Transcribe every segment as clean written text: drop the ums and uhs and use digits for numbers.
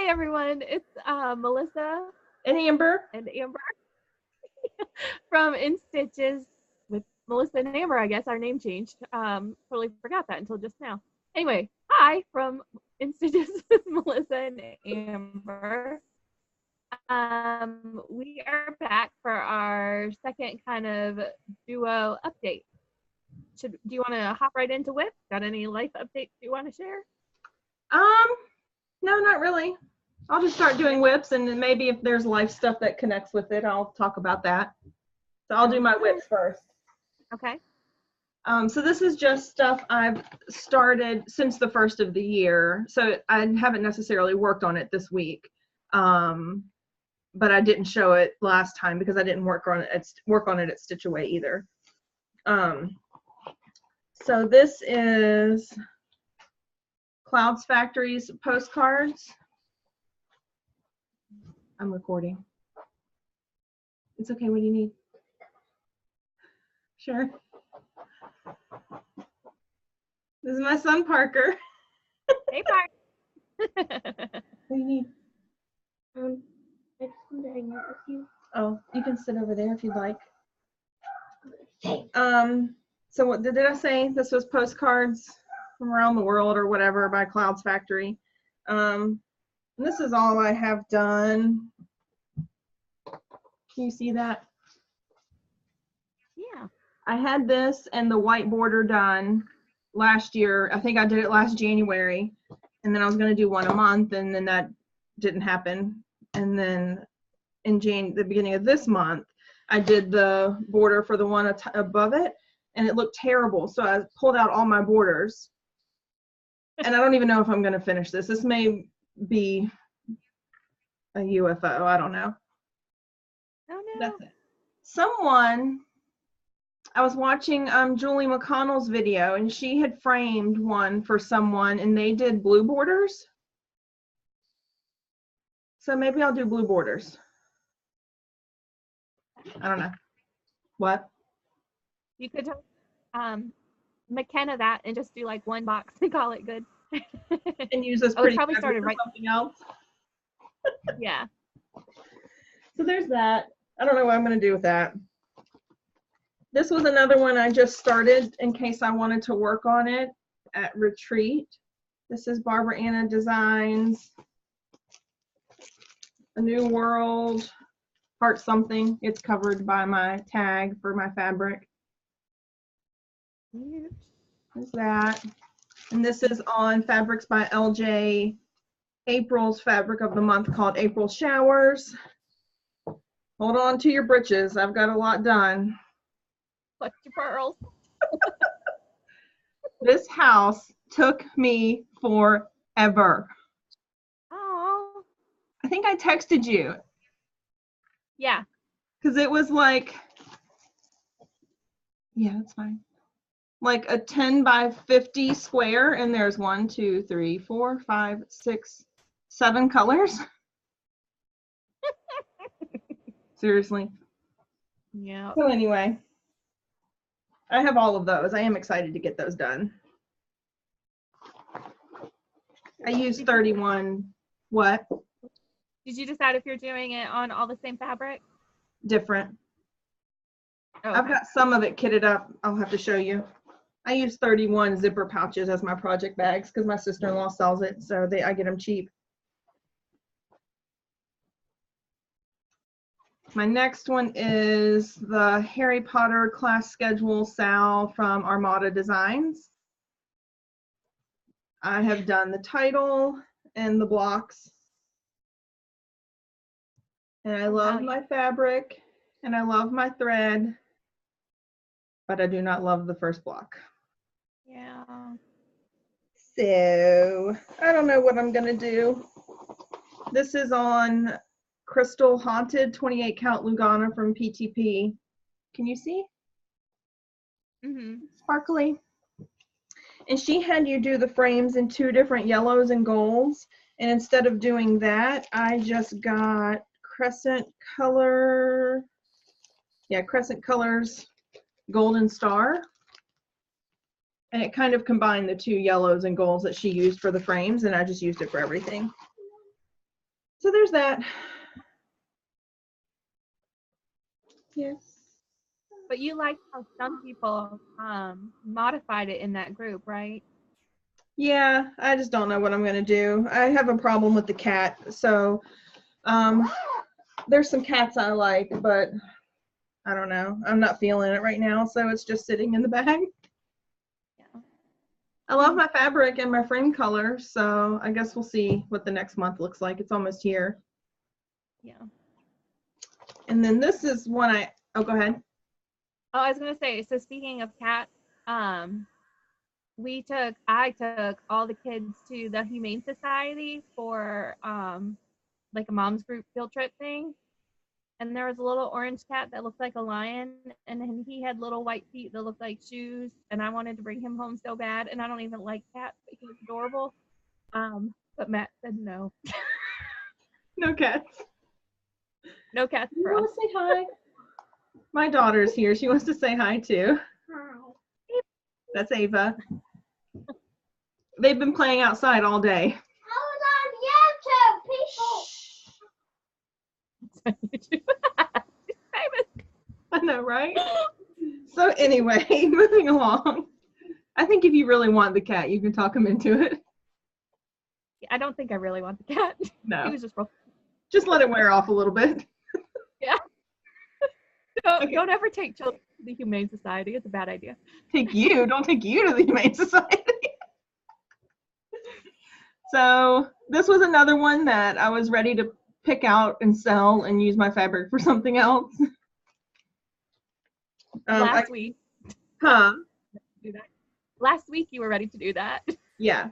Hi everyone, it's Melissa And Amber. From In Stitches with Melissa and Amber. I guess our name changed. Totally forgot that until just now. Anyway, hi from In Stitches with Melissa and Amber. We are back for our second kind of duo update. Do you want to hop right into WIPS? Got any life updates you want to share? No, not really. I'll just start doing WIPS, and then maybe if there's life stuff that connects with it, I'll talk about that. So I'll do my WIPS first. Okay. So this is just stuff I've started since the first of the year. So I haven't necessarily worked on it this week, but I didn't show it last time because I didn't work on it at Stitch Away either. So this is Clouds Factory's postcards. I'm recording. It's okay. What do you need? Sure. This is my son, Parker. Hey, Parker. What do you need? I just wanted to hang out with you. Oh, you can sit over there if you'd like. So what did I say? This was postcards from around the world or whatever by Clouds Factory. This is all I have done. Can you see that? Yeah. I had this and the white border done last year. I think I did it last January, and then I was going to do one a month, and then that didn't happen. And then in the beginning of this month, I did the border for the one above it, and it looked terrible. So I pulled out all my borders, and I don't even know if I'm going to finish this. This may be a UFO. I don't know. Oh no. That's it. I was watching Julie McConnell's video, and she had framed one for someone, and they did blue borders. So maybe I'll do blue borders. I don't know. What? You could McKenna that and just do like one box and call it good. And use this Oh, pretty probably for started right. something else. Yeah. So there's that. I don't know what I'm going to do with that. This was another one I just started in case I wanted to work on it at retreat. This is Barbara Anna Designs, A New World, Heart Something. It's covered by my tag for my fabric. There's that. And this is on Fabrics by LJ, April's fabric of the month called April Showers. Hold on to your britches. I've got a lot done. Clutch your pearls. This house took me forever. Oh. I think I texted you. Yeah. Because it was like, yeah, that's fine. Like a 10 by 50 square, and there's 1, 2, 3, 4, 5, 6, 7 colors. Seriously. Yeah. So anyway, I have all of those. I am excited to get those done. I use 31. What? Did you decide if you're doing it on all the same fabric? Different. Oh, I've got some of it kitted up. I'll have to show you. I use 31 zipper pouches as my project bags because my sister-in-law sells it, so I get them cheap. My next one is the Harry Potter class schedule Sal from Armada Designs. I have done the title and the blocks. And I love my fabric and I love my thread, but I do not love the first block. Yeah. So I don't know what I'm gonna do. This is on Crystal Haunted 28 count Lugana from PTP. Can you see? Mm-hmm. Sparkly. And she had you do the frames in 2 different yellows and golds. And instead of doing that, I just got Crescent Color. Yeah, Crescent Colors Golden Star. And it kind of combined the 2 yellows and golds that she used for the frames, and I just used it for everything. So there's that. Yes. But you like how some people modified it in that group, right? Yeah, I just don't know what I'm gonna do. I have a problem with the cat, so there's some cats I like, but I don't know. I'm not feeling it right now, so it's just sitting in the bag. Yeah. I love my fabric and my frame color, so I guess we'll see what the next month looks like. It's almost here. Yeah. And then this is one oh, go ahead. Oh, I was gonna say, so speaking of cats, I took all the kids to the Humane Society for like a mom's group field trip thing. And there was a little orange cat that looked like a lion, and then he had little white feet that looked like shoes, and I wanted to bring him home so bad, and I don't even like cats, but he was adorable. But Matt said no. No cats. No cats You for us. want to say hi? My daughter's here. She wants to say hi too. Hi. That's Ava. They've been playing outside all day. I was on YouTube, people. I know, right? So anyway, moving along. I think if you really want the cat, you can talk him into it. I don't think I really want the cat. No. He was just real. Just let it wear off a little bit. Yeah. Don't ever take children to the Humane Society. It's a bad idea. Don't take you to the Humane Society. So this was another one that I was ready to pick out and sell and use my fabric for something else. Last week. Huh? Do that. Last week you were ready to do that. Yeah.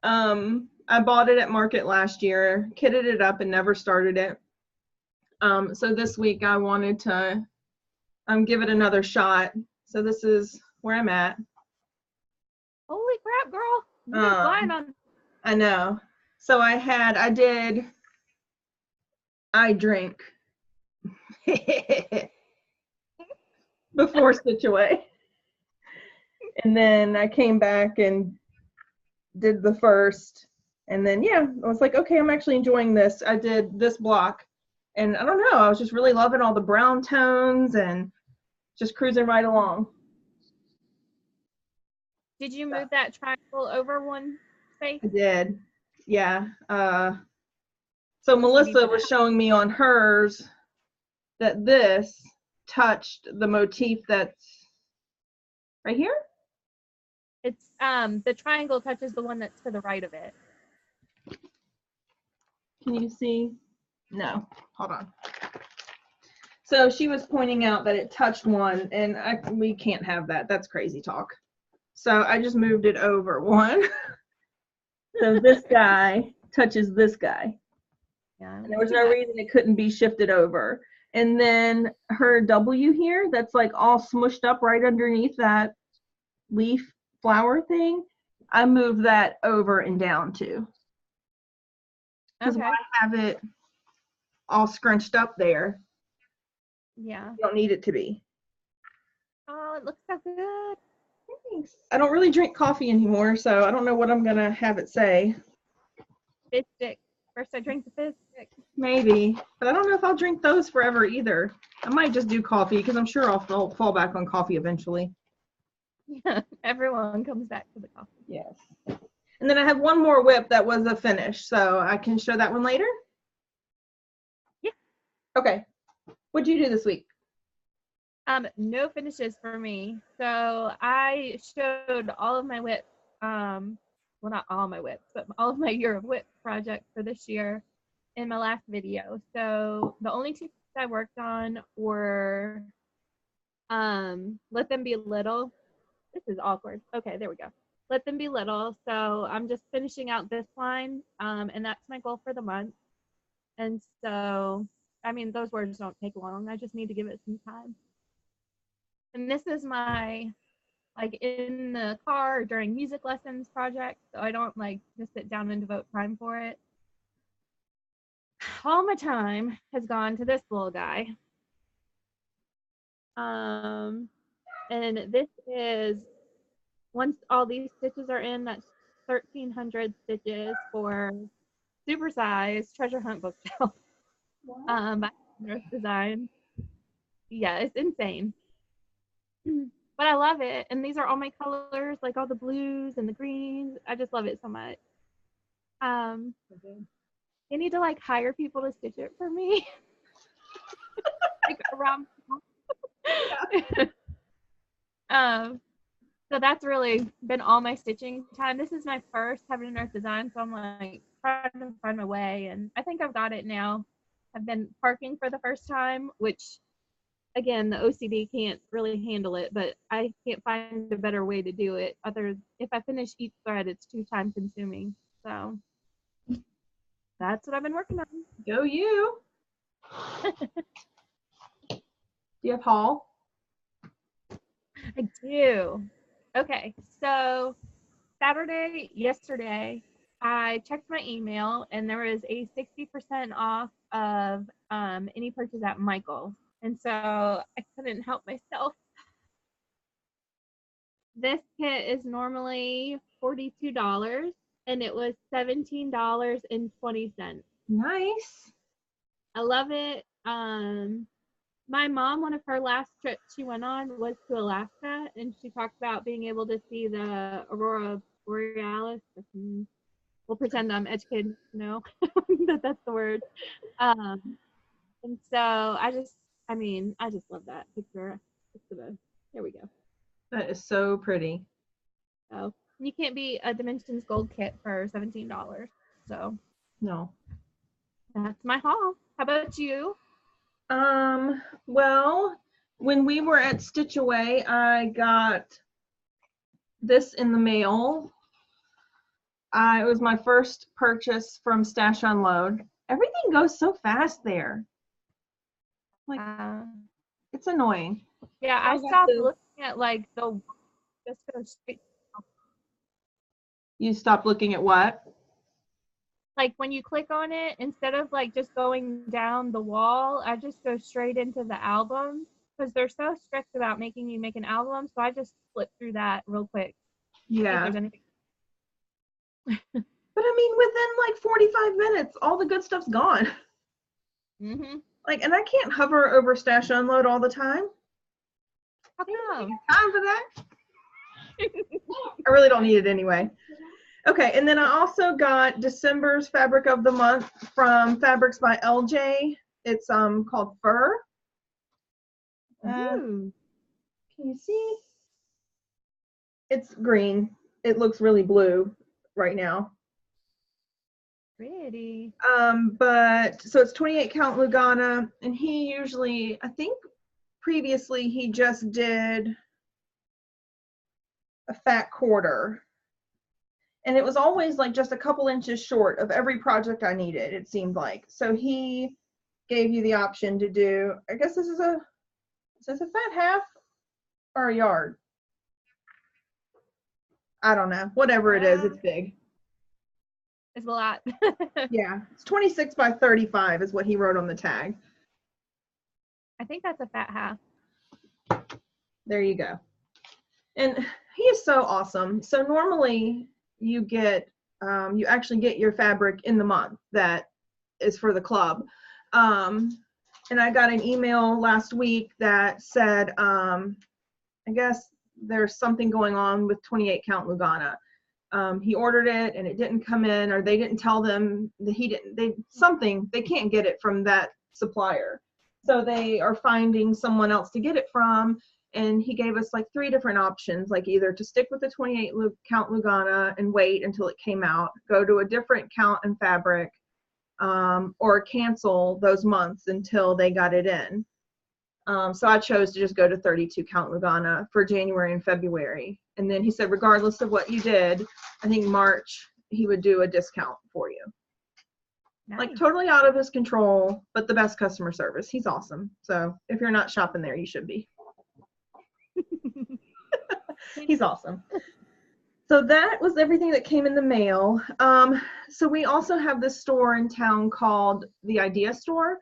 I bought it at market last year, kitted it up, and never started it. So this week I wanted to give it another shot. So this is where I'm at. Holy crap, girl! You've been flying on. I know. So I drink before Stitch Away. And then I came back and did the first. And then, yeah, I was like, okay, I'm actually enjoying this. I did this block. And I don't know, I was just really loving all the brown tones and just cruising right along. Did you move that triangle over one space? I did. Yeah. So Melissa was showing me on hers that this touched the motif that's right here. It's the triangle touches the one that's to the right of it. Can you see? No. Hold on. So she was pointing out that it touched one, and we can't have that. That's crazy talk. So I just moved it over one. So this guy touches this guy. Yeah. And there was no reason it couldn't be shifted over. And then her W here, that's like all smushed up right underneath that leaf flower thing, I moved that over and down too. Because why have it all scrunched up there? Yeah. You don't need it to be. Oh, it looks so good. Thanks. I don't really drink coffee anymore, so I don't know what I'm gonna have it say. Fizz stick. First I drink the fizz stick. Maybe, but I don't know if I'll drink those forever either. I might just do coffee because I'm sure I'll fall back on coffee eventually. Yeah, everyone comes back to the coffee. Yes. And then I have one more whip that was a finish, so I can show that one later? Yeah. Okay. What'd you do this week? No finishes for me. So I showed all of my WIP, well, not all my WIPs, but all of my year of WIP projects for this year in my last video. So the only two I worked on were Let Them Be Little. This is awkward. Okay, there we go. Let Them Be Little. So I'm just finishing out this line, and that's my goal for the month. And so, I mean, those words don't take long. I just need to give it some time. And this is my, like, in the car during music lessons project, so I don't, like, just sit down and devote time for it. All my time has gone to this little guy. And this is, once all these stitches are in, that's 1,300 stitches for supersized treasure hunt bookshelf by Earth Design. Yeah, it's insane. But I love it. And these are all my colors, like all the blues and the greens. I just love it so much. I need to like hire people to stitch it for me. Like around. So that's really been all my stitching time. This is my first Heaven and Earth Design, so I'm like trying to find my way, and I think I've got it now. I've been parking for the first time, which again, the OCD can't really handle it, but I can't find a better way to do it. If I finish each thread, it's too time consuming. So that's what I've been working on. Go you. Do you have haul? I do. Okay, so yesterday, I checked my email and there was a 60% off of any purchase at Michael's. And so I couldn't help myself. This kit is normally $42 and it was $17.20. Nice. I love it. My mom, one of her last trips she went on was to Alaska, and she talked about being able to see the Aurora Borealis. We'll pretend I'm educated, that's the word. And so I just love that picture. There we go. That is so pretty. So you can't beat a Dimensions Gold kit for $17. So No. that's my haul. How about you? Well, when we were at Stitch Away, I got this in the mail. It was my first purchase from Stash Unload. Everything goes so fast there. Like, it's annoying. Yeah, I stopped looking at like just go straight. You stopped looking at what? Like when you click on it, instead of like just going down the wall, I just go straight into the album because they're so strict about making you make an album. So I just flip through that real quick. Yeah. If there's anything. But I mean, within like 45 minutes, all the good stuff's gone. Mm-hmm. Like, and I can't hover over Stash Unload all the time. How come? Time for that? I really don't need it anyway. Okay, and then I also got December's Fabric of the Month from Fabrics by LJ. It's called Fur. Can you see? It's green. It looks really blue right now. Pretty. But so it's 28 count Lugana, and he usually, I think previously he just did a fat quarter. And it was always like just a couple inches short of every project I needed, it seemed like. So he gave you the option to do, I guess this is a fat half or a yard? I don't know. Whatever it is, it's big. It's a lot. Yeah, it's 26 by 35 is what he wrote on the tag. I think that's a fat half. There you go. And he is so awesome. So normally you get, you actually get your fabric in the month that is for the club. And I got an email last week that said, I guess there's something going on with 28 count Lugana. He ordered it and it didn't come in, or they didn't tell them that they can't get it from that supplier. So they are finding someone else to get it from. And he gave us like 3 different options, like either to stick with the 28 count Lugana and wait until it came out, go to a different count and fabric, or cancel those months until they got it in. So I chose to just go to 32 count Lugana for January and February. And then he said, regardless of what you did, I think March, he would do a discount for you. Nice. Like totally out of his control, but the best customer service. He's awesome. So if you're not shopping there, you should be. He's awesome. So that was everything that came in the mail. So we also have this store in town called the Idea Store.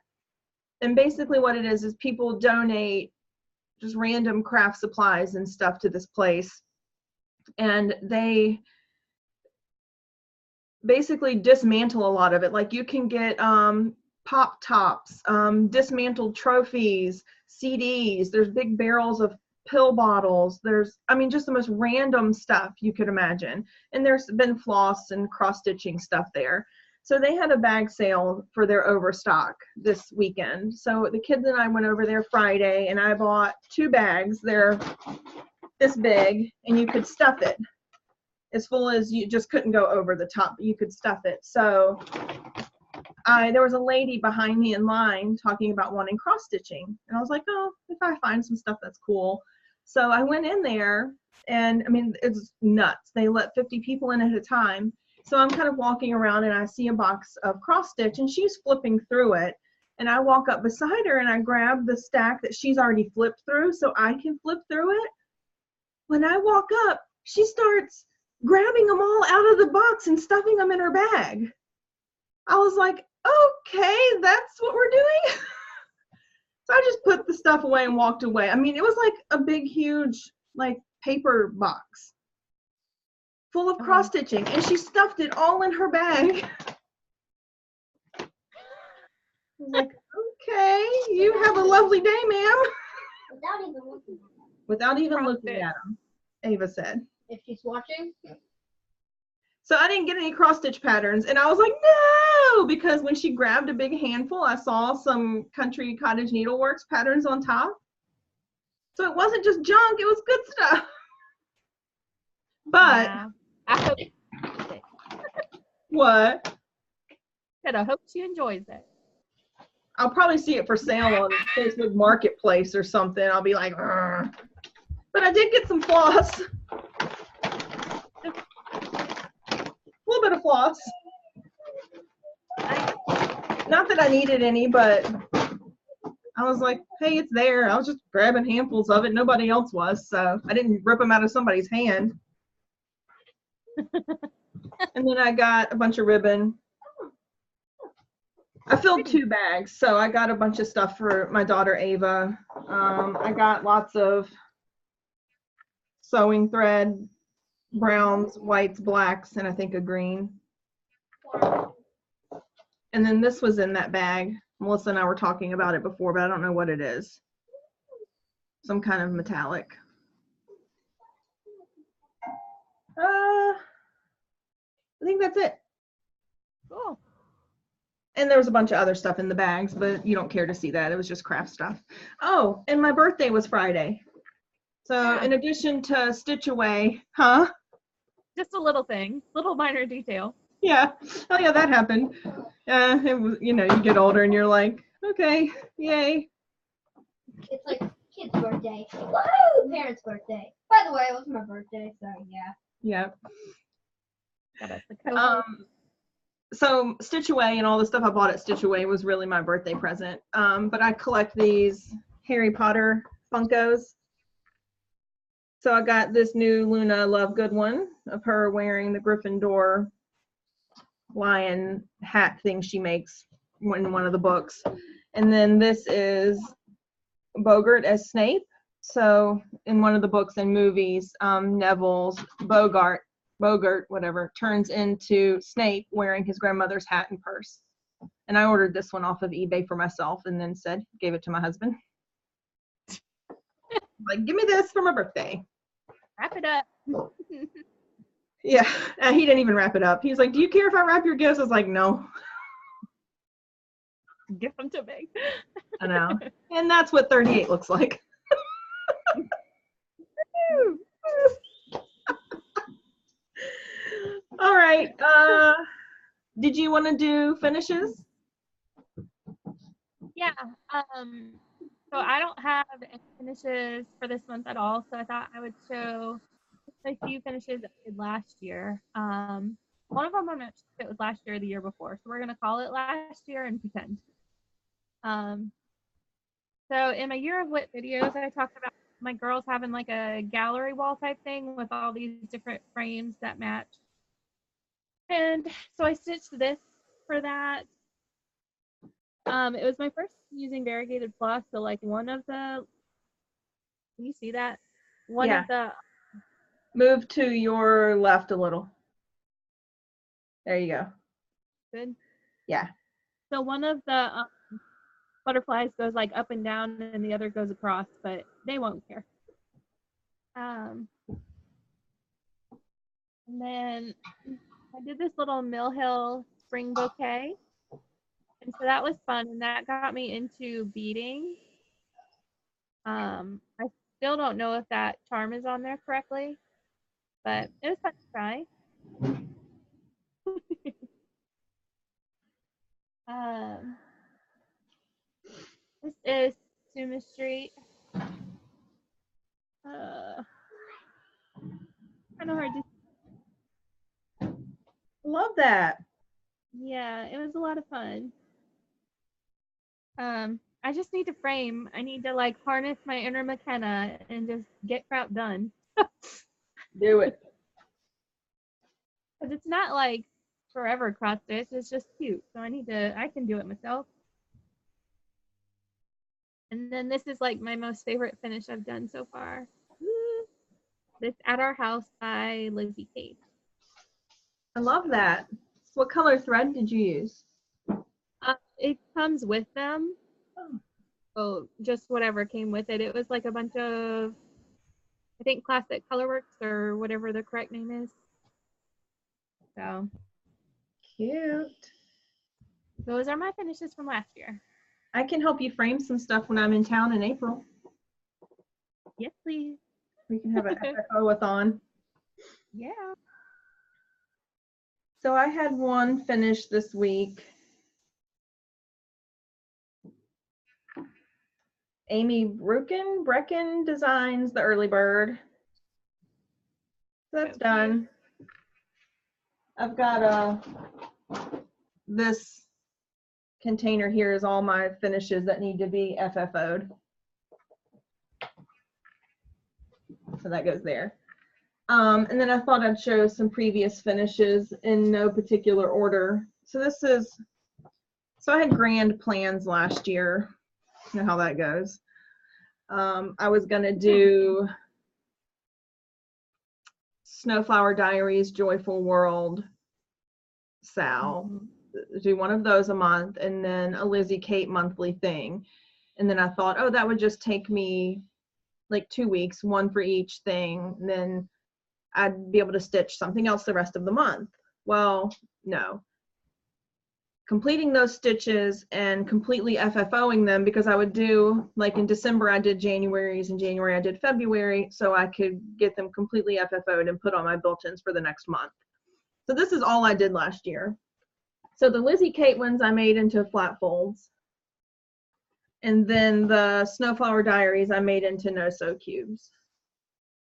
And basically what it is people donate just random craft supplies and stuff to this place. And they basically dismantle a lot of it. Like you can get pop tops, dismantled trophies, CDs. There's big barrels of pill bottles. There's, I mean, just the most random stuff you could imagine. And there's been floss and cross-stitching stuff there. So they had a bag sale for their overstock this weekend. So the kids and I went over there Friday, and I bought 2 bags. They're this big, and you could stuff it as full as you just couldn't go over the top, but you could stuff it. So there was a lady behind me in line talking about wanting cross-stitching. And I was like, oh, if I find some stuff that's cool. So I went in there, and I mean, it's nuts. They let 50 people in at a time. So I'm kind of walking around, and I see a box of cross-stitch, and she's flipping through it. And I walk up beside her, and I grab the stack that she's already flipped through so I can flip through it. When I walk up, she starts grabbing them all out of the box and stuffing them in her bag. I was like, okay, that's what we're doing. So I just put the stuff away and walked away. I mean, it was like a big, huge, like paper box full of cross stitching, and she stuffed it all in her bag. I was like, okay, you have a lovely day, ma'am. Without even looking at them. Without even looking at them, Ava said. If she's watching. So I didn't get any cross stitch patterns, and I was like, no, because when she grabbed a big handful, I saw some Country Cottage Needleworks patterns on top. So it wasn't just junk, it was good stuff. But Yeah. I hope what? I hope she enjoys it. I'll probably see it for sale on Facebook Marketplace or something. I'll be like, "Argh." But I did get some floss. A little bit of floss. Not that I needed any, but I was like, hey, it's there. I was just grabbing handfuls of it. Nobody else was, so I didn't rip them out of somebody's hand. And then I got a bunch of ribbon. I filled 2 bags, so I got a bunch of stuff for my daughter Ava. I got lots of sewing thread, browns, whites, blacks, and I think a green. And then this was in that bag. Melissa and I were talking about it before, but I don't know what it is. Some kind of metallic. I think that's it. Cool. And there was a bunch of other stuff in the bags, but you don't care to see that. It was just craft stuff. Oh, and my birthday was Friday. So in addition to Stitch Away, huh? Just a little thing, little minor detail. Yeah. Oh yeah, that happened. It was, you know, you get older and you're like, okay, yay. It's like kid's birthday. Woohoo! Parents' birthday. By the way, it was my birthday, so yeah. Yeah. Got us the So Stitch Away and all the stuff I bought at Stitch Away was really my birthday present. But I collect these Harry Potter Funkos. So I got this new Luna Lovegood one of her wearing the Gryffindor lion hat thing she makes in one of the books. And then this is Bogart as Snape. So in one of the books and movies, Neville's Bogart, whatever, turns into Snape wearing his grandmother's hat and purse. And I ordered this one off of eBay for myself and then gave it to my husband. Like, give me this for my birthday. Wrap it up. Yeah, he didn't even wrap it up. He's like, do you care if I wrap your gifts? I was like, no. Give them to me. I know. And that's what 38 looks like. All right. Did you want to do finishes? Yeah. So I don't have any finishes for this month at all. So I thought I would show a few finishes I did last year. One of them I'm not sure if it was last year or the year before. So we're gonna call it last year and pretend. So in my year of WIP videos, I talked about my girls having like a gallery wall type thing with all these different frames that match. And so I stitched this for that. It was my first using variegated floss, so like one of the, can you see that? One of the, move to your left a little. There you go. Good. Yeah. So one of the butterflies goes like up and down, and the other goes across, but they won't care. And then I did this little Mill Hill spring bouquet, and so that was fun, and that got me into beading. I still don't know if that charm is on there correctly, but it was fun to try. This is Suma Street. Kind of hard to. Love that. Yeah, it was a lot of fun. I just need to frame. I need to like harness my inner McKenna and just get crap done. Do it. Because it's not like forever cross stitch. It's just cute. So I can do it myself. And then this is like my most favorite finish I've done so far. This At Our House by Lizzie Kate. I love that. What color thread did you use? It comes with them. Oh, just whatever came with it. It was like a bunch of, I think, Classic Colorworks or whatever the correct name is. So Cute. those are my finishes from last year. I can help you frame some stuff when I'm in town in April. Yes, please. We can have an FFO-a-thon. Yeah. So I had one finished this week. Amy Brecken designs the early bird. So that's done. I've got this container here is all my finishes that need to be FFO'd. So that goes there. And then I thought I'd show some previous finishes in no particular order. So I had grand plans last year. You know how that goes. I was gonna do Snowflower Diaries, Joyful World, Sal, do one of those a month, and then a Lizzie Kate monthly thing. And then I thought, oh, that would just take me like 2 weeks, one for each thing, and then I'd be able to stitch something else the rest of the month. Well, no. Completing those stitches and completely FFOing them, because I would do, like in December I did January's, in January I did February, so I could get them completely FFO'd and put on my built-ins for the next month. So this is all I did last year. So the Lizzie Kate ones I made into flat folds. And then the Snowflower Diaries I made into no-sew cubes.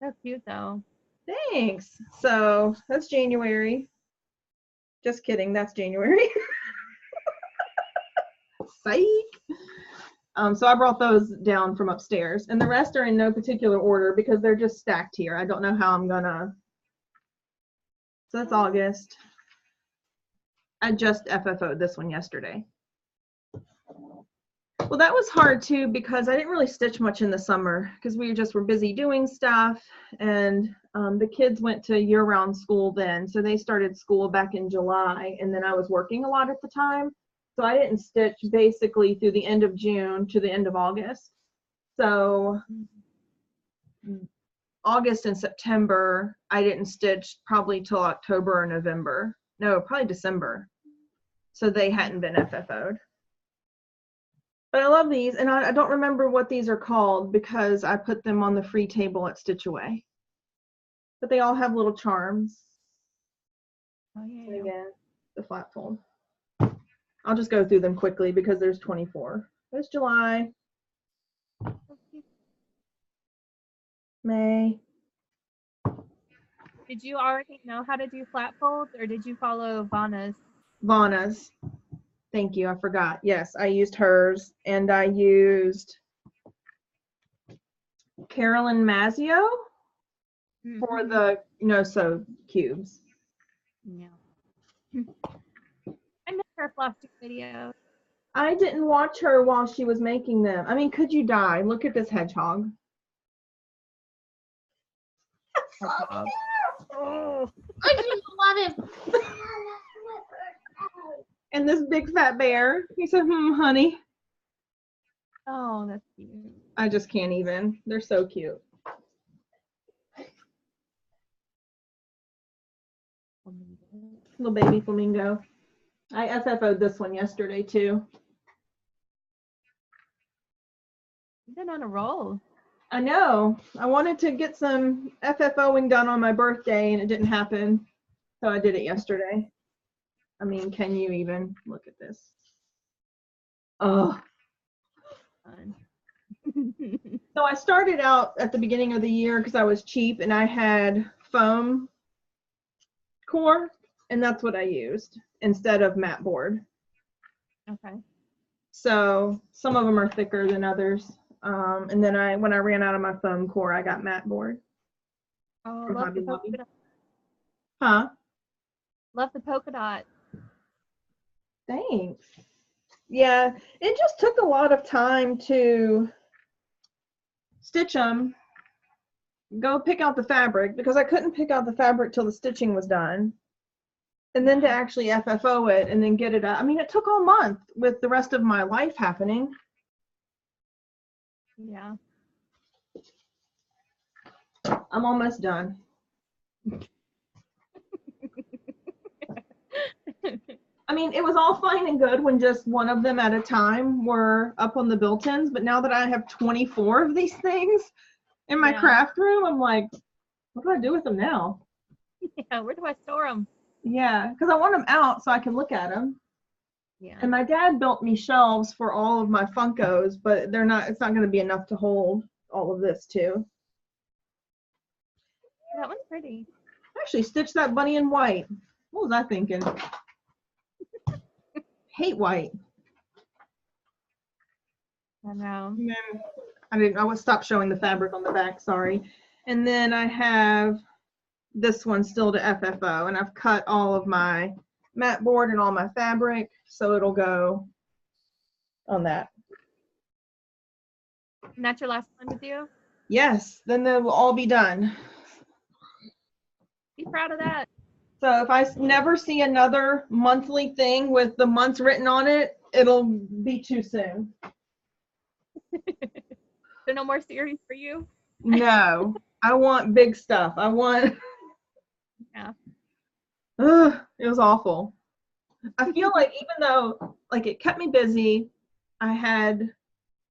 So cute though. Thanks. So that's January. Just kidding, that's January. Psych. So I brought those down from upstairs, and the rest are in no particular order because they're just stacked here. I don't know how I'm gonna. So that's August. I just FFO'd this one yesterday. Well, that was hard too because I didn't really stitch much in the summer because we just were busy doing stuff, and the kids went to year-round school then, so they started school back in July, and then I was working a lot at the time, so I didn't stitch basically through the end of June to the end of August. So August and September I didn't stitch probably till October or November. No, probably December. So they hadn't been FFO'd. But I love these, and I don't remember what these are called because I put them on the free table at Stitch Away. But they all have little charms. Oh, yeah. And again, the flat fold. I'll just go through them quickly because there's 24. There's July, May. Did you already know how to do flat folds, or did you follow Vanna's. Thank you, I forgot. Yes, I used hers, and I used Carolyn Mazzio for the no-sew cubes. Yeah. I missed her FLOSSTUBE video. I didn't watch her while she was making them. I mean, could you die? Look at this hedgehog. Oh. I just want him. and this big fat bear. He said, honey. Oh, that's cute. I just can't even. They're so cute. Little baby flamingo. I FFO'd this one yesterday too. You've been on a roll. I know. I wanted to get some FFOing done on my birthday and it didn't happen. So I did it yesterday. I mean, can you even look at this? Oh. Fun. So I started out at the beginning of the year because I was cheap and I had foam core, and that's what I used instead of mat board. Okay. So some of them are thicker than others. And then when I ran out of my foam core, I got mat board. Oh, from love Hobby the polka Lobby. dot. Huh? Love the polka dot. Thanks. Yeah, it just took a lot of time to stitch them, go pick out the fabric, because I couldn't pick out the fabric till the stitching was done. And then to actually FFO it and then get it out. I mean, it took all month with the rest of my life happening. Yeah. I'm almost done. I mean, it was all fine and good when just one of them at a time were up on the built-ins, but now that I have 24 of these things in my craft room, I'm like, what do I do with them now? Yeah, where do I store them? Yeah, because I want them out so I can look at them. Yeah. And my dad built me shelves for all of my Funkos, but it's not going to be enough to hold all of this too. That one's pretty. I actually stitched that bunny in white. What was I thinking? Hate white. I know. And then I would stop showing the fabric on the back, sorry. And then I have this one still to FFO, and I've cut all of my mat board and all my fabric, so it'll go on that. And that's your last one to do? Yes, then they will all be done. Be proud of that. So if I never see another monthly thing with the months written on it, it'll be too soon. So no more series for you? No, I want big stuff. I want. Yeah. Ugh, it was awful. I feel like even though like it kept me busy, I had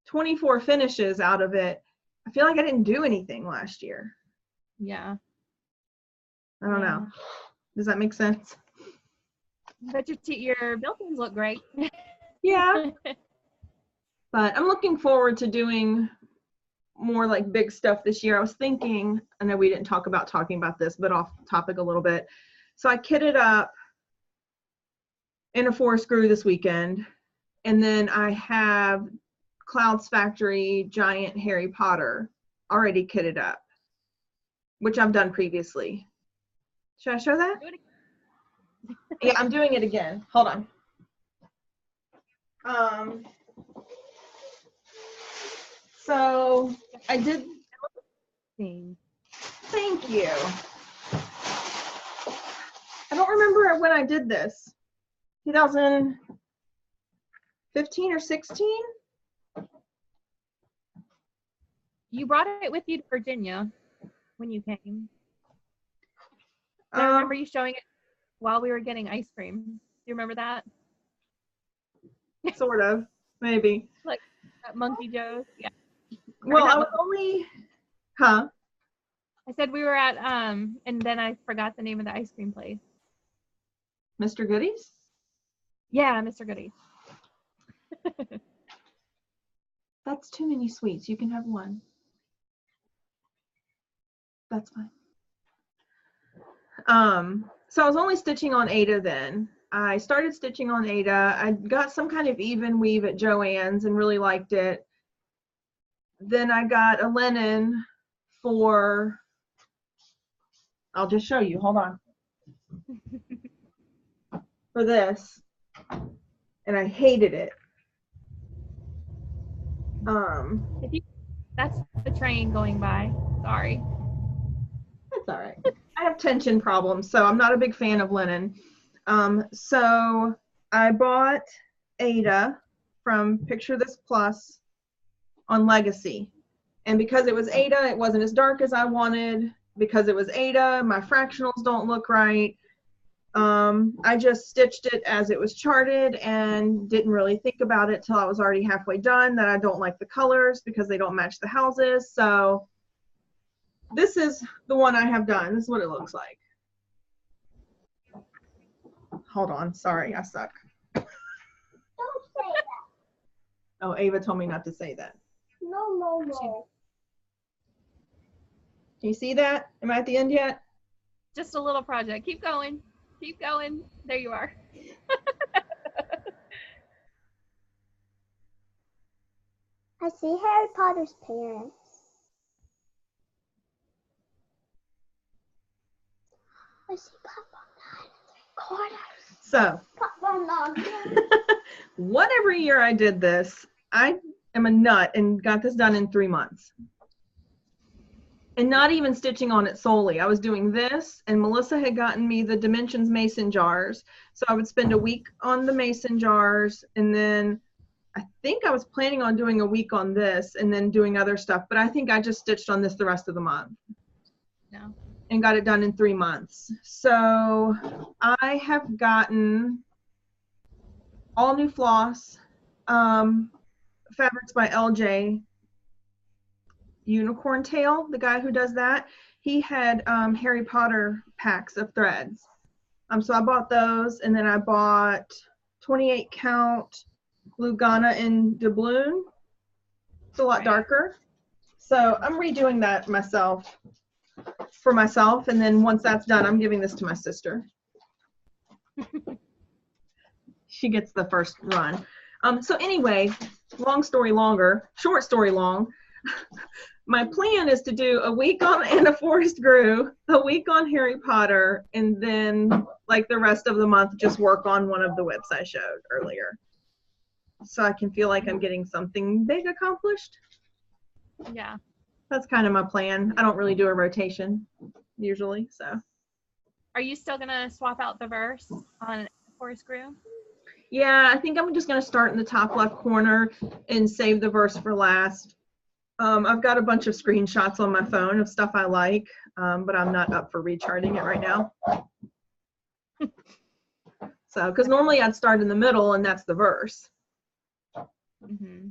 24 finishes out of it. I feel like I didn't do anything last year. Yeah. I don't know. Does that make sense? But your built-ins look great. Yeah. But I'm looking forward to doing more like big stuff this year. I was thinking, I know we didn't talk about talking about this, but off topic a little bit. So I kitted up in a forest grew this weekend, and then I have Clouds Factory Giant Harry Potter already kitted up, which I've done previously. Should I show that? Yeah, I'm doing it again. Hold on. So I did. Thank you. I don't remember when I did this. 2015 or 16? You brought it with you to Virginia when you came. I remember you showing it while we were getting ice cream. Do you remember that? Sort of, maybe. Like at Monkey Joe's? Yeah. Well, I was only, huh? I said we were at, and then I forgot the name of the ice cream place. Mr. Goodies? Yeah, Mr. Goodies. That's too many sweets. You can have one. That's fine. So I was only stitching on Ada then. I started stitching on Ada. I got some kind of even weave at Joann's and really liked it. Then I got a linen for, I'll just show you, hold on. For this. And I hated it. That's the train going by. Sorry. That's all right. I have tension problems, so I'm not a big fan of linen. So I bought Ada from Picture This Plus on Legacy. And because it was Ada, it wasn't as dark as I wanted. Because it was Ada, my fractionals don't look right. I just stitched it as it was charted and didn't really think about it till I was already halfway done that I don't like the colors because they don't match the houses. So this is the one I have done. This is what it looks like. Hold on, sorry, I suck. Don't say that. Oh, Ava told me not to say that. No. Can you see that? Am I at the end yet? Just a little project. Keep going. Keep going. There you are. I see Harry Potter's parents. I see Papa 9 3/4. So, Papa 9. whatever year I did this, I am a nut and got this done in 3 months. And not even stitching on it solely. I was doing this, and Melissa had gotten me the Dimensions mason jars. So I would spend a week on the mason jars, and then I think I was planning on doing a week on this and then doing other stuff, but I think I just stitched on this the rest of the month. No. And got it done in 3 months. So I have gotten all new floss, fabrics by LJ. Unicorn Tail, the guy who does that, he had Harry Potter packs of threads. So I bought those, and then I bought 28 count Lugana in doubloon. It's a lot darker. So I'm redoing that myself, for myself, and then once that's done, I'm giving this to my sister. She gets the first run. So anyway, long story longer, short story long, my plan is to do a week on Anna Forrest Grew, a week on Harry Potter, and then like the rest of the month just work on one of the WIPs I showed earlier. So I can feel like I'm getting something big accomplished. Yeah. That's kind of my plan. I don't really do a rotation usually, so. Are you still gonna swap out the verse on Forest Grew? Yeah, I think I'm just gonna start in the top left corner and save the verse for last. I've got a bunch of screenshots on my phone of stuff I like, but I'm not up for recharting it right now. So, because normally I'd start in the middle and that's the verse. Mm-hmm.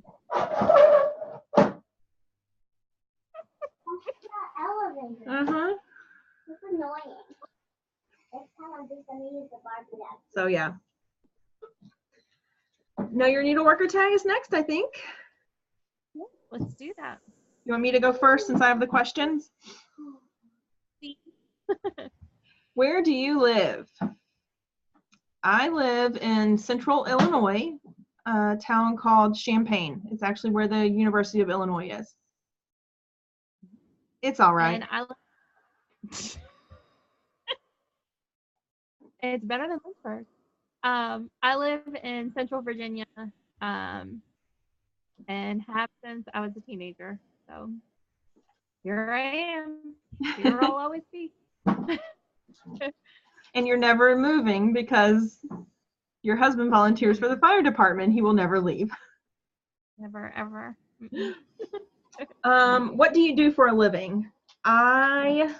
Elevator. Uh-huh. It's annoying. Next time I'm just gonna use the Barbie app. So yeah. Now your needleworker tag is next, I think. Let's do that. You want me to go first since I have the questions? Where do you live? I live in central Illinois, a town called Champaign. It's actually where the University of Illinois is. It's all right. And it's better than Lynchburg. I live in Central Virginia, and have since I was a teenager. So here I am. Here I'll always be. And you're never moving because your husband volunteers for the fire department. He will never leave. Never, ever. What do you do for a living? I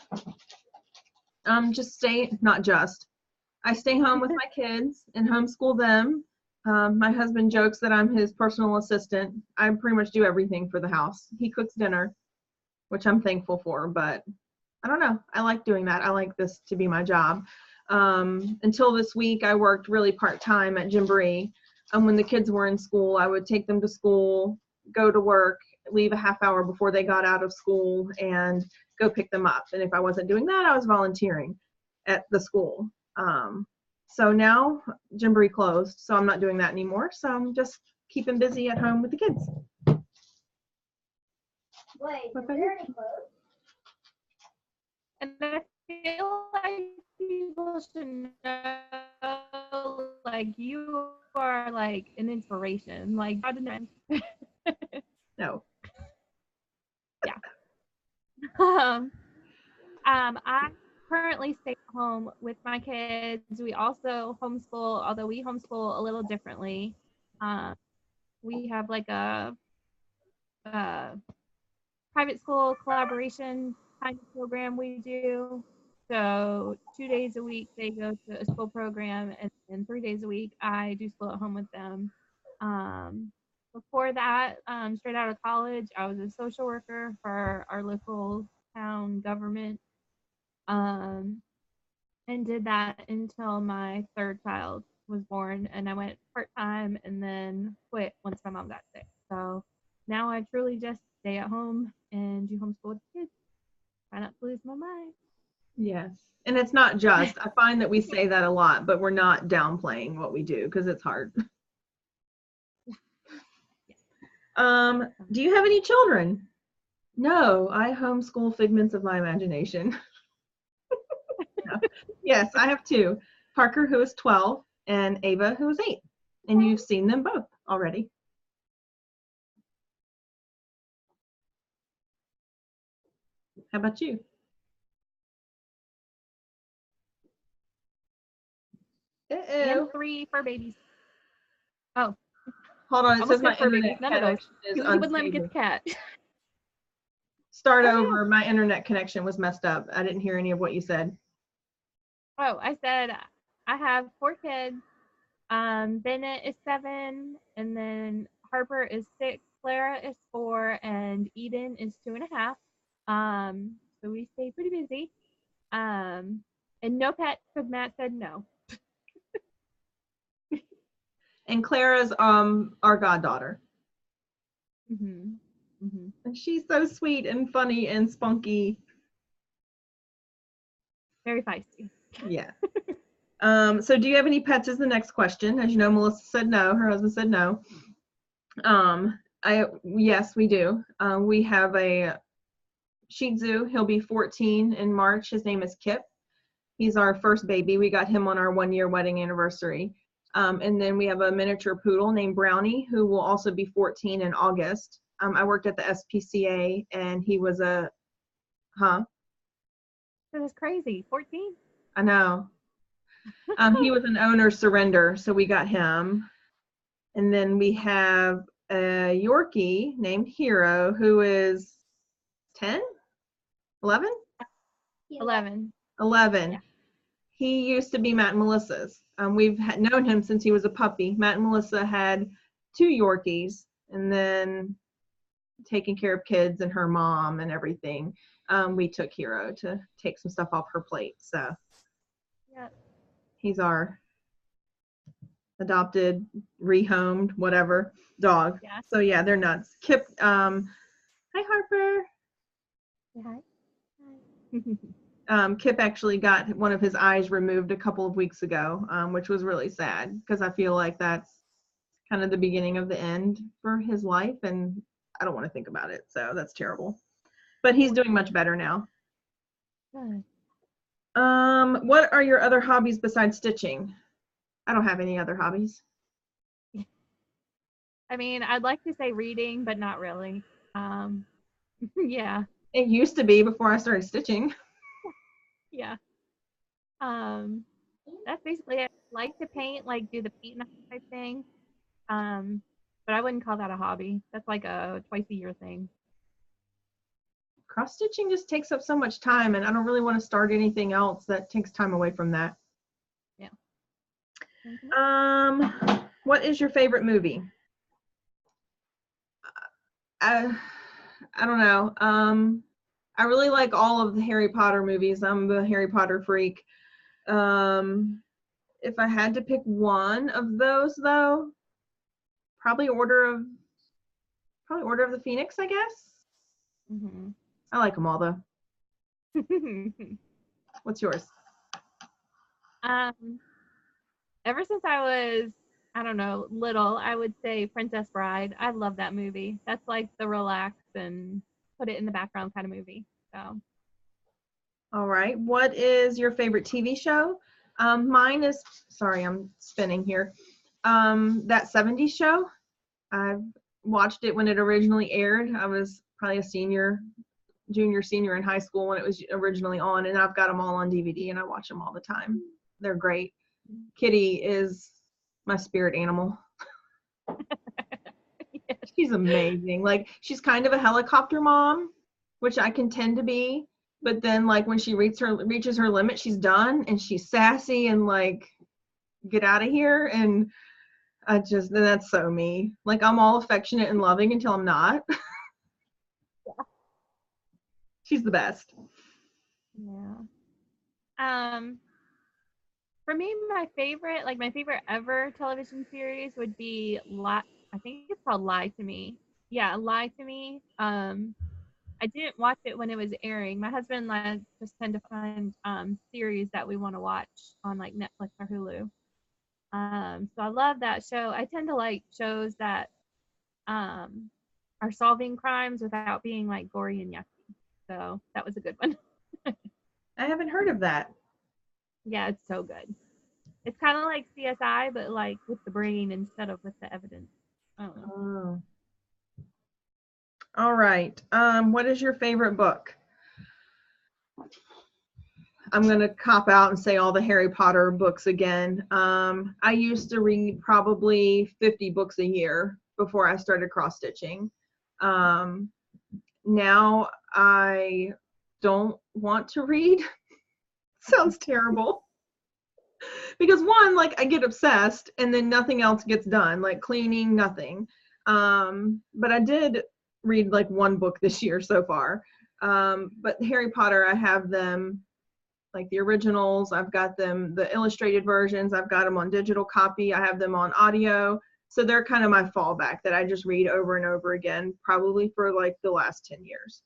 I stay home with my kids and homeschool them. My husband jokes that I'm his personal assistant. I pretty much do everything for the house. He cooks dinner, which I'm thankful for, but I don't know. I like doing that. I like this to be my job. Until this week, I worked really part-time at Gymboree. When the kids were in school, I would take them to school, go to work, leave a half hour before they got out of school, and go pick them up. And if I wasn't doing that, I was volunteering at the school. So now Gymboree closed, so I'm not doing that anymore. So I'm just keeping busy at home with the kids. Wait, What is about it you? already closed? And I feel like people should know, like, you are like an inspiration. Like, God knows. No. I currently stay at home with my kids. We also homeschool, although we homeschool a little differently. We have like a private school collaboration kind of program we do. So 2 days a week they go to a school program, and then 3 days a week I do school at home with them. Before that, straight out of college, I was a social worker for our local town government, and did that until my third child was born, and I went part-time and then quit once my mom got sick. So now I truly just stay at home and do homeschool with the kids. Try not to lose my mind. Yes. And it's not just, I find that we say that a lot, but we're not downplaying what we do because it's hard. Do you have any children? No, I homeschool figments of my imagination. No. Yes, I have two. Parker, who is 12, and Ava, who is 8. And you've seen them both already. How about you? And 3 fur babies. Oh, Hold on, it says almost my said fur babies. internet None of those. connection is He wouldn't let me get unstable. the cat. Start Oh, over. My internet connection was messed up. I didn't hear any of what you said. Oh, I said I have 4 kids. Bennett is 7, and then Harper is 6, Clara is 4, and Eden is 2.5. So we stay pretty busy. And no pets because Matt said no. And Clara's our goddaughter. Mm-hmm. Mm-hmm. And she's so sweet and funny and spunky. Very feisty. Yeah. So do you have any pets is the next question. As you know, Melissa said no. Her husband said no. Yes, we do. We have a Shih Tzu. He'll be 14 in March. His name is Kip. He's our first baby. We got him on our 1-year wedding anniversary. And then we have a miniature poodle named Brownie, who will also be 14 in August. I worked at the SPCA, and he was a, This is crazy. 14? I know. He was an owner surrender, so we got him. And then we have a Yorkie named Hero, who is 10, 11? 11. 11. Yeah. He used to be Matt and Melissa's. We've known him since he was a puppy. Matt and Melissa had 2 Yorkies, and then taking care of kids and her mom and everything. We took Hero to take some stuff off her plate. So Yeah. he's our adopted, rehomed, whatever dog. Yeah. So yeah, they're nuts. Kip, hi Harper. Say hi. Kip actually got one of his eyes removed a couple of weeks ago, which was really sad because I feel like that's kind of the beginning of the end for his life, and I don't want to think about it. So that's terrible. But he's doing much better now. Good. What are your other hobbies besides stitching? I don't have any other hobbies. I mean, I'd like to say reading, but not really. Yeah. It used to be before I started stitching. Yeah. That's basically it. Like to paint, like do the paint night type thing. But I wouldn't call that a hobby. That's like a twice-a-year thing. Cross stitching just takes up so much time, and I don't really want to start anything else that takes time away from that. Yeah. Mm-hmm. What is your favorite movie? I don't know. I really like all of the Harry Potter movies. I'm the Harry Potter freak. If I had to pick one of those, though, probably Order of the Phoenix, I guess. Mm-hmm. I like them all, though. What's yours? Ever since I was, I don't know, little, I would say Princess Bride. I love that movie. That's like the relax and put it in the background kind of movie. So. All right. What is your favorite TV show? Mine is, sorry, I'm spinning here. That 70s show. I've watched it when it originally aired. I was probably a senior junior, senior in high school when it was originally on, and I've got them all on DVD and I watch them all the time. They're great. Kitty is my spirit animal. Yes. She's amazing. Like, she's kind of a helicopter mom, which I can tend to be, but then like when she reaches her limit, she's done, and she's sassy and like, get out of here. And that's so me. Like, I'm all affectionate and loving until I'm not. Yeah. She's the best. Yeah. For me, my favorite ever television series would be I think it's called Lie to Me. Yeah, Lie to Me. I didn't watch it when it was airing. My husband and I just tend to find series that we want to watch on like Netflix or Hulu. So I love that show. I tend to like shows that are solving crimes without being like gory and yucky. So that was a good one. I haven't heard of that. Yeah, it's so good. It's kind of like CSI, but like with the brain instead of with the evidence. Oh. All right. What is your favorite book? I'm going to cop out and say all the Harry Potter books again. I used to read probably 50 books a year before I started cross-stitching. Now I don't want to read. Sounds terrible. Because one, like, I get obsessed and then nothing else gets done, like cleaning, nothing. But I did read like one book this year so far. But Harry Potter, I have them like the originals. I've got them, the illustrated versions. I've got them on digital copy. I have them on audio. So they're kind of my fallback that I just read over and over again, probably for like the last 10 years.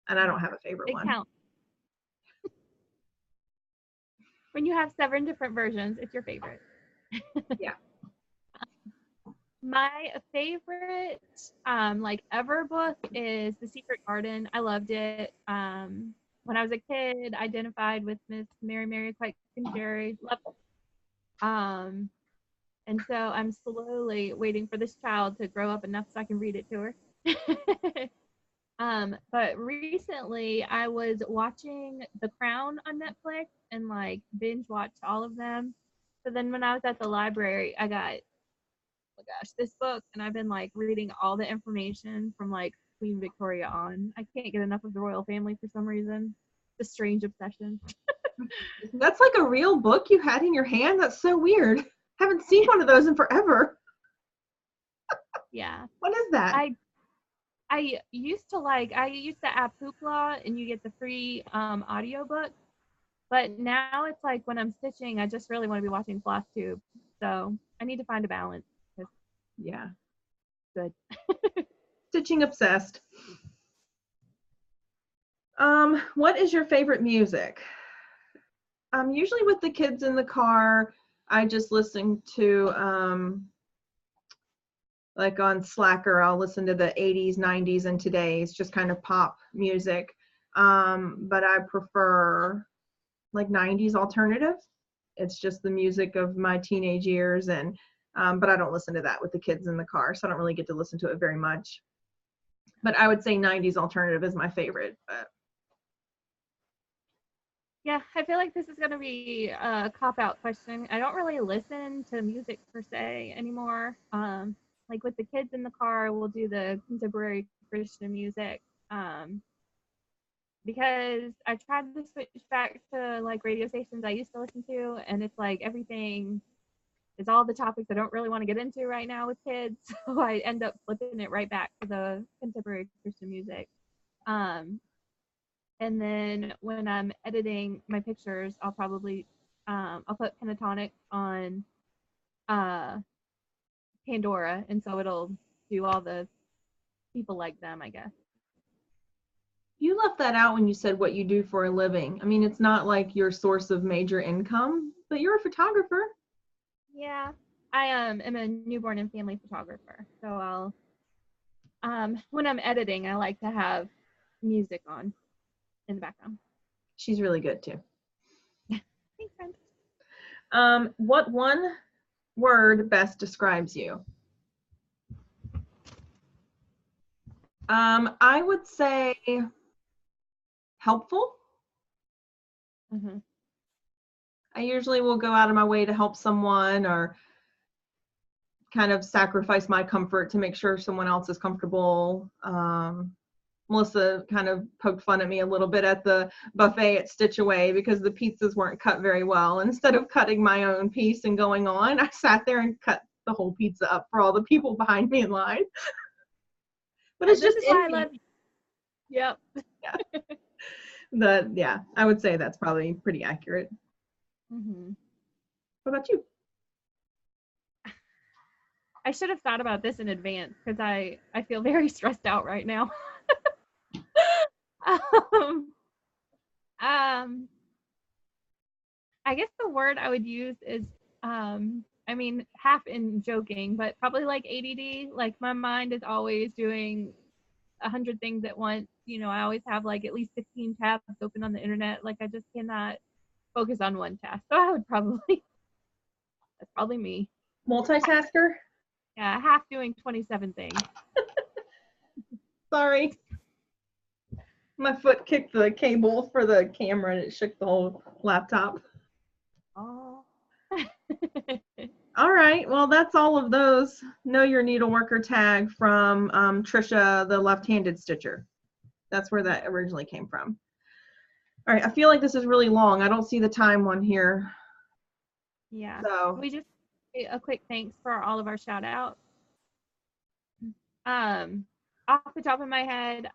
And I don't have a favorite It one. counts. When you have 7 different versions, it's your favorite. Yeah. My favorite like ever book is The Secret Garden. I loved it. When I was a kid, I identified with Miss Mary Quite Jerry. Loved it. And so I'm slowly waiting for this child to grow up enough so I can read it to her. But recently I was watching The Crown on Netflix and like binge watched all of them. So then when I was at the library, I got, oh my gosh, this book, and I've been like reading all the information from like Queen Victoria on. I can't get enough of the royal family for some reason. It's a strange obsession. That's like a real book you had in your hand? That's so weird. Haven't seen one of those in forever. Yeah. What is that? I used to the app Hoopla, and you get the free audiobook. But now it's like when I'm stitching, I just really want to be watching FLOSSTUBE. So I need to find a balance. Yeah. Good. Stitching obsessed. What is your favorite music? Usually with the kids in the car, I just listen to like on Slacker, I'll listen to the 80s, 90s, and today's, just kind of pop music. But I prefer like 90s alternative. It's just the music of my teenage years, and but I don't listen to that with the kids in the car, so I don't really get to listen to it very much. But I would say 90s alternative is my favorite. But Yeah, I feel like this is going to be a cop-out question. I don't really listen to music per se anymore. Like with the kids in the car, we'll do the contemporary Christian music. Because I tried to switch back to like radio stations I used to listen to, and it's like everything is all the topics I don't really want to get into right now with kids. So I end up flipping it right back to the contemporary Christian music. And then when I'm editing my pictures, I'll probably I'll put pentatonic on Pandora, and so it'll do all the people like them, I guess. you left that out when you said what you do for a living. I mean, it's not like your source of major income, but you're a photographer. Yeah, I am a newborn and family photographer, so I'll when I'm editing, I like to have music on in the background. She's really good too. Thanks, friend. What one word best describes you? I would say helpful. Mm-hmm. I usually will go out of my way to help someone or kind of sacrifice my comfort to make sure someone else is comfortable. Melissa kind of poked fun at me a little bit at the buffet at Stitch Away because the pizzas weren't cut very well. And instead of cutting my own piece and going on, I sat there and cut the whole pizza up for all the people behind me in line. But it's This just is why I love you. Yep. Yeah, I would say that's probably pretty accurate. Mm-hmm. What about you? I should have thought about this in advance because I feel very stressed out right now. I guess the word I would use is, I mean, half in joking, but probably like ADD. Like my mind is always doing 100 things at once. You know, I always have like at least 15 tabs open on the internet. Like I just cannot focus on one task. So I would probably, that's probably me. Multitasker? Yeah, half doing 27 things. Sorry. My foot kicked the cable for the camera and it shook the whole laptop. Oh. All right, well, that's all of those Know Your Needleworker tag from Trisha, the left-handed stitcher. That's where that originally came from. All right, I feel like this is really long. I don't see the time one here. Yeah. So We just a quick thanks for all of our shout outs. Off the top of my head,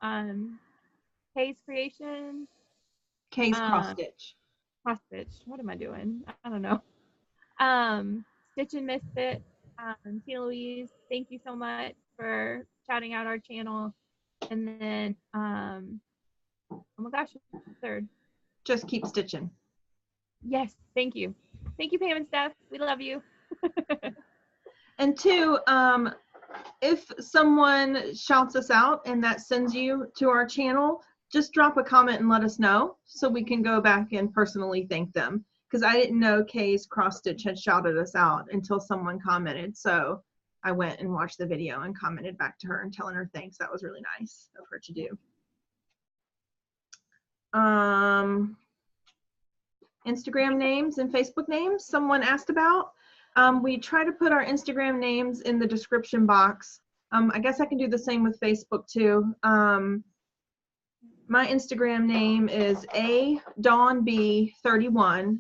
Kay's Creation. Kay's Cross Stitch. Cross Stitch. What am I doing? I don't know. Stitch and Misfit. Tina Louise, thank you so much for shouting out our channel. And then, oh my gosh, third. Just Keep Stitching. Yes, thank you. Thank you, Pam and Steph. We love you. And two, if someone shouts us out and that sends you to our channel, just drop a comment and let us know so we can go back and personally thank them. Because I didn't know Kay's Cross Stitch had shouted us out until someone commented. So I went and watched the video and commented back to her and telling her thanks. That was really nice of her to do. Instagram names and Facebook names, someone asked about. We try to put our Instagram names in the description box. I guess I can do the same with Facebook too. My Instagram name is ADawnB31,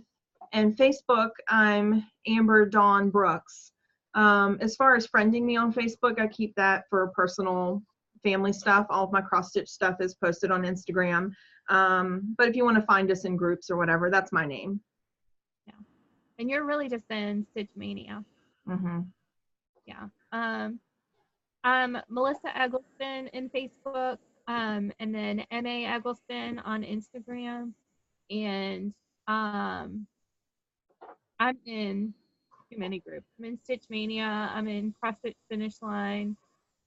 and Facebook, I'm Amber Dawn Brooks. As far as friending me on Facebook, I keep that for personal family stuff. All of my cross stitch stuff is posted on Instagram. But if you want to find us in groups or whatever, that's my name. Yeah. And you're really just in Stitch Mania. Mm-hmm. Yeah. I'm Melissa Eggleston in Facebook, and then MA Eggleston on Instagram. And I'm in too many groups. I'm in Stitch Mania. I'm in Cross Stitch Finish Line,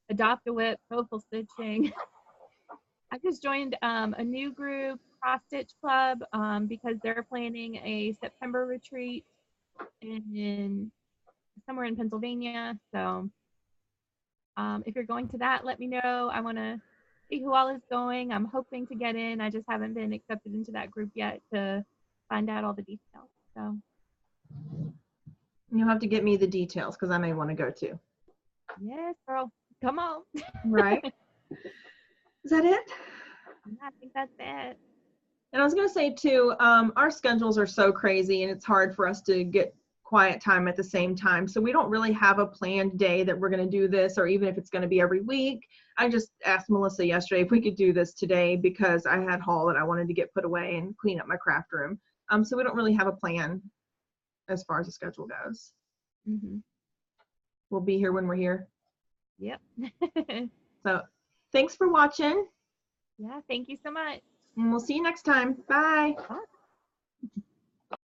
Adopt a Whip, Hopeful Stitching. I just joined a new group, Cross Stitch Club, because they're planning a September retreat somewhere in Pennsylvania. So if you're going to that, let me know. I want to see who all is going. I'm hoping to get in. I just haven't been accepted into that group yet to find out all the details. So you'll have to get me the details because I may want to go too. Yes, girl. Come on. Right. Is that it? I think that's it. And I was going to say too, our schedules are so crazy and it's hard for us to get quiet time at the same time. So we don't really have a planned day that we're going to do this, or even if it's going to be every week. I just asked Melissa yesterday if we could do this today because I had haul that I wanted to get put away and clean up my craft room. So we don't really have a plan as far as the schedule goes. Mm-hmm. We'll be here when we're here. Yep. So thanks for watching. Yeah, thank you so much. And we'll see you next time. Bye. Bye.